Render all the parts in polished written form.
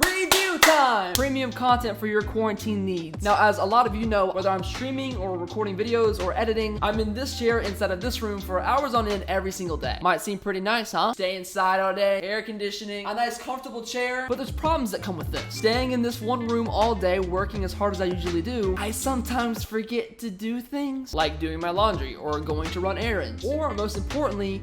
Review time! Premium content for your quarantine needs. Now, as a lot of you know, whether I'm streaming or recording videos or editing, I'm in this chair inside of this room for hours on end every single day. Might seem pretty nice, huh? Stay inside all day, air conditioning, a nice comfortable chair, but there's problems that come with this. Staying in this one room all day, working as hard as I usually do, I sometimes forget to do things like doing my laundry or going to run errands, or most importantly,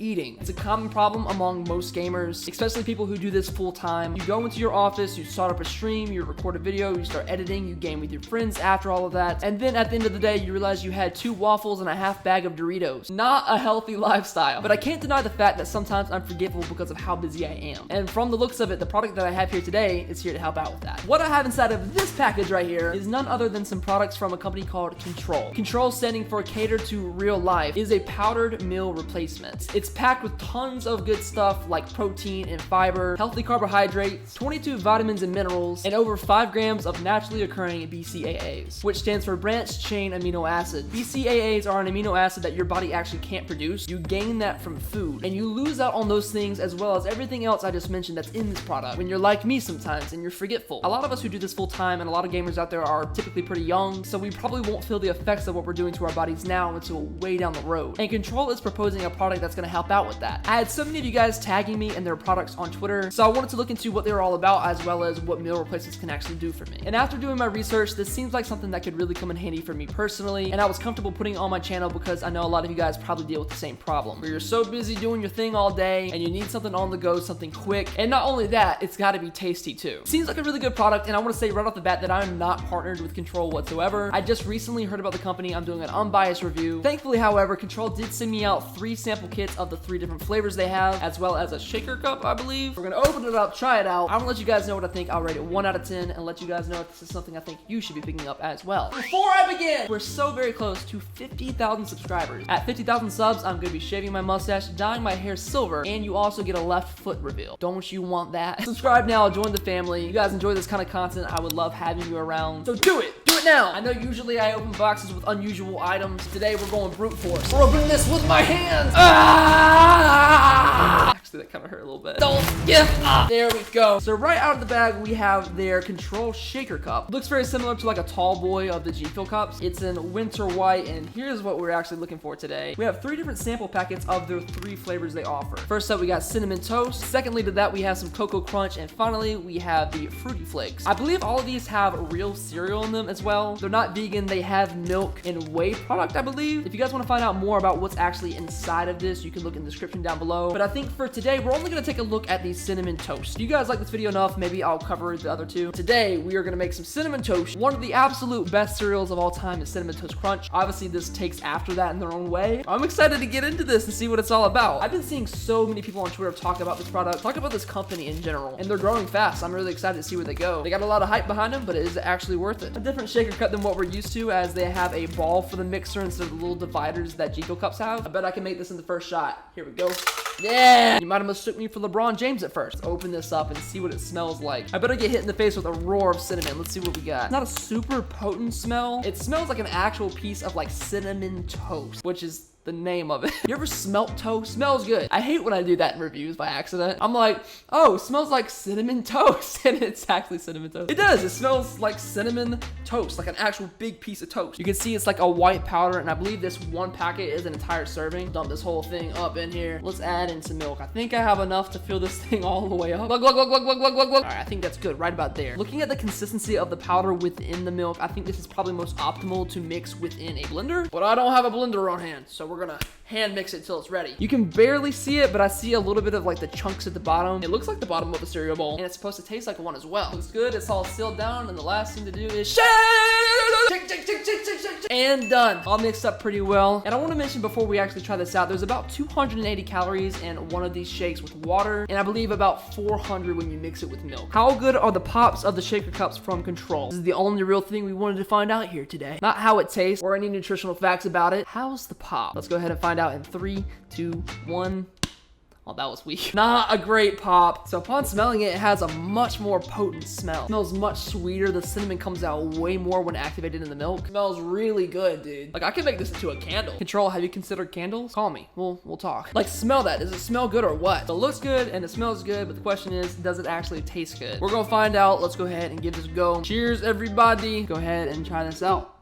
eating. It's a common problem among most gamers, especially people who do this full time. You go into your office, you start up a stream, you record a video, you start editing, you game with your friends after all of that, and then at the end of the day, you realize you had 2 waffles and a half bag of Doritos. Not a healthy lifestyle. But I can't deny the fact that sometimes I'm forgetful because of how busy I am. And from the looks of it, the product that I have here today is here to help out with that. What I have inside of this package right here is none other than some products from a company called Control. Control, standing for Cater to Real Life, is a powdered meal replacement. It's packed with tons of good stuff like protein and fiber, healthy carbohydrates, 22 vitamins and minerals, and over 5 grams of naturally occurring BCAAs, which stands for branched chain amino acid. BCAAs are an amino acid that your body actually can't produce. You gain that from food, and you lose out on those things as well as everything else I just mentioned that's in this product when you're like me sometimes and you're forgetful. A lot of us who do this full time and a lot of gamers out there are typically pretty young, so we probably won't feel the effects of what we're doing to our bodies now until way down the road. And Control is proposing a product that's going to help out with that. I had so many of you guys tagging me and their products on Twitter, so I wanted to look into what they were all about as well as what meal replacements can actually do for me. And after doing my research, this seems like something that could really come in handy for me personally, and I was comfortable putting it on my channel because I know a lot of you guys probably deal with the same problem, where you're so busy doing your thing all day and you need something on the go, something quick, and not only that, it's got to be tasty too. Seems like a really good product, and I want to say right off the bat that I'm not partnered with Control whatsoever. I just recently heard about the company. I'm doing an unbiased review. Thankfully, however, Control did send me out 3 sample kits of the 3 different flavors they have, as well as a shaker cup, I believe. We're gonna open it up, try it out. I'm gonna let you guys know what I think. I'll rate it 1 out of 10 and let you guys know if this is something I think you should be picking up as well. Before I begin, we're so very close to 50,000 subscribers. At 50,000 subs, I'm gonna be shaving my mustache, dyeing my hair silver, and you also get a left foot reveal. Don't you want that? Subscribe now, join the family. You guys enjoy this kind of content, I would love having you around. So do it! Do it now! I know usually I open boxes with unusual items. Today we're going brute force. We're opening this with my hands! Actually, that kind of hurt a little bit. Don't give up! There we go. So right out of the bag, we have their Control shaker cup. Looks very similar to like a tall boy of the G Fuel cups. It's in winter white, and here's what we're actually looking for today. We have 3 different sample packets of their 3 flavors they offer. First up, we got cinnamon toast. Secondly to that, we have some cocoa crunch, and finally, we have the fruity flakes. I believe all of these have real cereal in them as well. They're not vegan. They have milk and whey product, I believe. If you guys want to find out more about what's actually inside of this, you can look in the description down below. But I think for today, we're only going to take a look at the cinnamon toast. If you guys like this video enough, maybe I'll cover the other 2. Today, we are going to make some cinnamon toast. One of the absolute best cereals of all time is Cinnamon Toast Crunch. Obviously, this takes after that in their own way. I'm excited to get into this and see what it's all about. I've been seeing so many people on Twitter talk about this product, talk about this company in general, and they're growing fast. I'm really excited to see where they go. They got a lot of hype behind them, but it is actually worth it. A different shaker cup than what we're used to, as they have a ball for the mixer instead of the little dividers that G Fuel cups have. I bet I can make this in the first shot. Here we go. Yeah! You might have mistook me for LeBron James at first. Let's open this up and see what it smells like. I better get hit in the face with a roar of cinnamon. Let's see what we got. It's not a super potent smell. It smells like an actual piece of like cinnamon toast, which is the name of it. You ever smelt toast? Smells good. I hate when I do that in reviews by accident. I'm like, oh, it smells like cinnamon toast, and it's actually cinnamon toast. It does. It smells like cinnamon toast, like an actual big piece of toast. You can see it's like a white powder, and I believe this 1 packet is an entire serving. Dump this whole thing up in here. Let's add in some milk. I think I have enough to fill this thing all the way up. Glug, glug, glug, glug, glug, glug, glug, glug. All right, I think that's good, right about there. Looking at the consistency of the powder within the milk, I think this is probably most optimal to mix within a blender, but I don't have a blender on hand, so we're gonna hand mix it till it's ready. You can barely see it, but I see a little bit of like the chunks at the bottom. It looks like the bottom of a cereal bowl, and it's supposed to taste like one as well. Looks good. It's all sealed down, and the last thing to do is shake, and done. All mixed up pretty well. And I want to mention before we actually try this out, there's about 280 calories in one of these shakes with water, and I believe about 400 when you mix it with milk. How good are the pops of the shaker cups from Control? This is the only real thing we wanted to find out here today. Not how it tastes or any nutritional facts about it. How's the pop? Let's go ahead and find out in 3, 2, 1. Oh, that was weak. Not a great pop. So upon smelling it, it has a much more potent smell. It smells much sweeter. The cinnamon comes out way more when activated in the milk. It smells really good, dude. Like, I could make this into a candle. Control, have you considered candles? Call me. We'll talk. Like, smell that. Does it smell good or what? It looks good and it smells good, but the question is, does it actually taste good? We're gonna find out. Let's go ahead and give this a go. Cheers, everybody. Go ahead and try this out.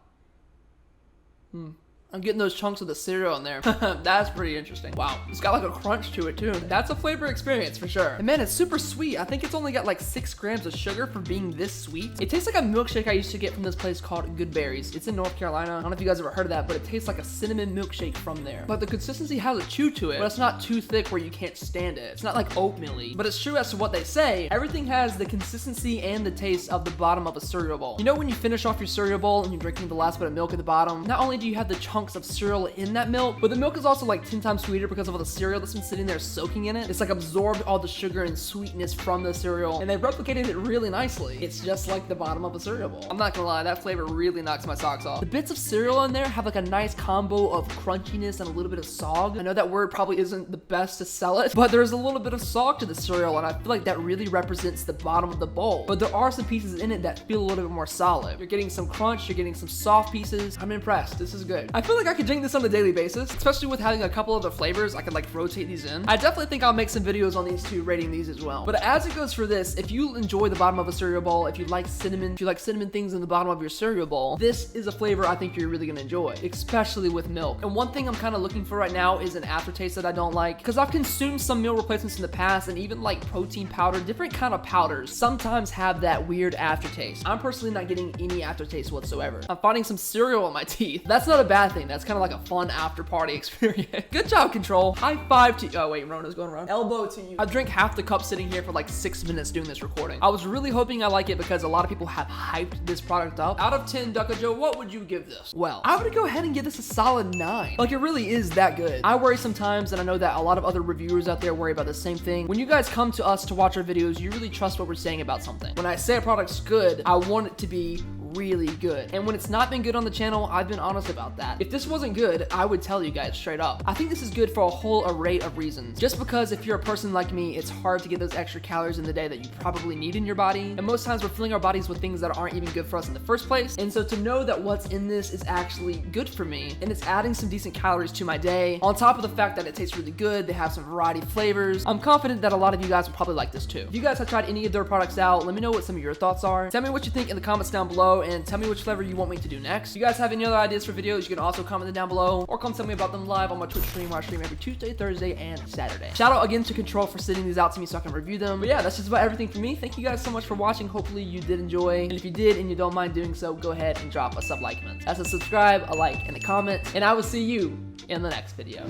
I'm getting those chunks of the cereal in there. That's pretty interesting. Wow, it's got like a crunch to it too. That's a flavor experience for sure. And man, it's super sweet. I think it's only got like 6 grams of sugar for being this sweet. It tastes like a milkshake I used to get from this place called Good Berries. It's in North Carolina. I don't know if you guys ever heard of that, but it tastes like a cinnamon milkshake from there. But the consistency has a chew to it, but it's not too thick where you can't stand it. It's not like oatmeal-y, but it's true as to what they say. Everything has the consistency and the taste of the bottom of a cereal bowl. You know when you finish off your cereal bowl and you're drinking the last bit of milk at the bottom, not only do you have the chunks of cereal in that milk, but the milk is also like 10 times sweeter because of all the cereal that's been sitting there soaking in it. It's like absorbed all the sugar and sweetness from the cereal, and they've replicated it really nicely. It's just like the bottom of a cereal bowl. I'm not gonna lie, that flavor really knocks my socks off. The bits of cereal in there have like a nice combo of crunchiness and a little bit of sog. I know that word probably isn't the best to sell it, but there's a little bit of sog to the cereal, and I feel like that really represents the bottom of the bowl. But there are some pieces in it that feel a little bit more solid. You're getting some crunch, you're getting some soft pieces. I'm impressed. This is good. I feel like I could drink this on a daily basis, especially with having a couple other flavors. I could like rotate these in. I definitely think I'll make some videos on these two, rating these as well. But as it goes for this, if you enjoy the bottom of a cereal bowl, if you like cinnamon things in the bottom of your cereal bowl, this is a flavor I think you're really gonna enjoy, especially with milk. And one thing I'm kind of looking for right now is an aftertaste that I don't like, because I've consumed some meal replacements in the past, and even like protein powder, different kind of powders sometimes have that weird aftertaste. I'm personally not getting any aftertaste whatsoever. I'm finding some cereal in my teeth. That's not a bad thing. That's kind of like a fun after party experience. Good job, Control. High five to you. Oh wait, Rona's going around. Elbow to you. I drank half the cup sitting here for like 6 minutes doing this recording. I was really hoping I like it because a lot of people have hyped this product up. Out of 10, Ducka Joe, what would you give this? Well, I would go ahead and give this a solid 9. Like, it really is that good. I worry sometimes, and I know that a lot of other reviewers out there worry about the same thing. When you guys come to us to watch our videos, you really trust what we're saying about something. When I say a product's good, I want it to be really good. And when it's not been good on the channel, I've been honest about that. If this wasn't good, I would tell you guys straight up. I think this is good for a whole array of reasons. Just because if you're a person like me, it's hard to get those extra calories in the day that you probably need in your body. And most times we're filling our bodies with things that aren't even good for us in the first place. And so to know that what's in this is actually good for me, and it's adding some decent calories to my day, on top of the fact that it tastes really good, they have some variety of flavors, I'm confident that a lot of you guys will probably like this too. If you guys have tried any of their products out, let me know what some of your thoughts are. Tell me what you think in the comments down below, and tell me which flavor you want me to do next. If you guys have any other ideas for videos, you can also comment them down below, or come tell me about them live on my Twitch stream, where I stream every Tuesday, Thursday, and Saturday. Shout out again to Control for sending these out to me so I can review them. But yeah, that's just about everything for me. Thank you guys so much for watching. Hopefully you did enjoy, and if you did and you don't mind doing so, go ahead and drop a sub-like. That's a subscribe, a like, and a comment, and I will see you in the next video.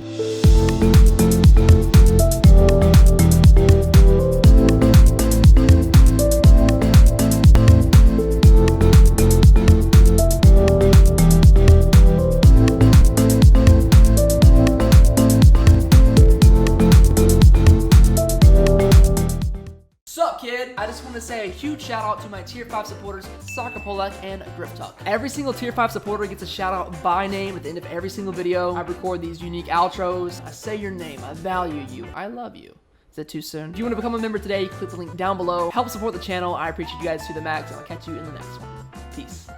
I just want to say a huge shout out to my tier 5 supporters, Soccer Polak and Grip Tuck. Every single tier 5 supporter gets a shout out by name at the end of every single video. I record these unique outros. I say your name. I value you. I love you. Is that too soon? If you want to become a member today, click the link down below. Help support the channel. I appreciate you guys to the max, and I'll catch you in the next one. Peace.